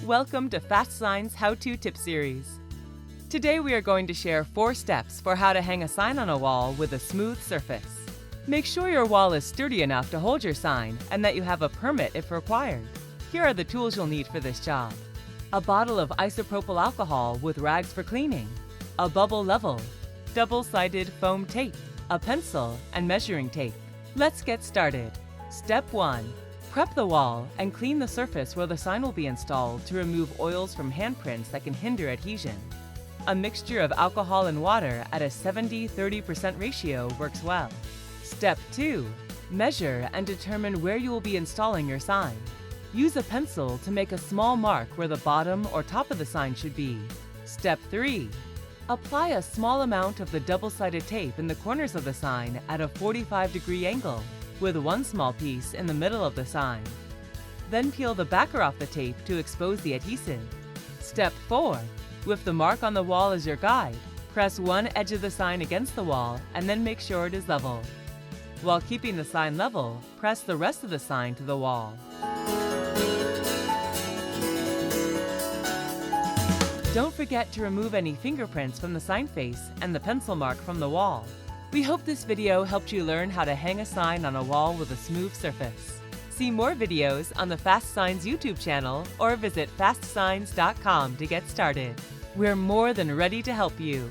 Welcome to FASTSIGNS How-To Tip Series. Today we are going to share 4 steps for how to hang a sign on a wall with a smooth surface. Make sure your wall is sturdy enough to hold your sign and that you have a permit if required. Here are the tools you'll need for this job. A bottle of isopropyl alcohol with rags for cleaning, a bubble level, double-sided foam tape, a pencil, and measuring tape. Let's get started. Step 1. Prep the wall and clean the surface where the sign will be installed to remove oils from handprints that can hinder adhesion. A mixture of alcohol and water at a 70-30% ratio works well. Step 2. Measure and determine where you will be installing your sign. Use a pencil to make a small mark where the bottom or top of the sign should be. Step 3. Apply a small amount of the double-sided tape in the corners of the sign at a 45-degree angle, with one small piece in the middle of the sign. Then peel the backer off the tape to expose the adhesive. Step 4. With the mark on the wall as your guide, press one edge of the sign against the wall and then make sure it is level. While keeping the sign level, press the rest of the sign to the wall. Don't forget to remove any fingerprints from the sign face and the pencil mark from the wall. We hope this video helped you learn how to hang a sign on a wall with a smooth surface. See more videos on the FASTSIGNS YouTube channel or visit FASTSIGNS.com to get started. We're more than ready to help you.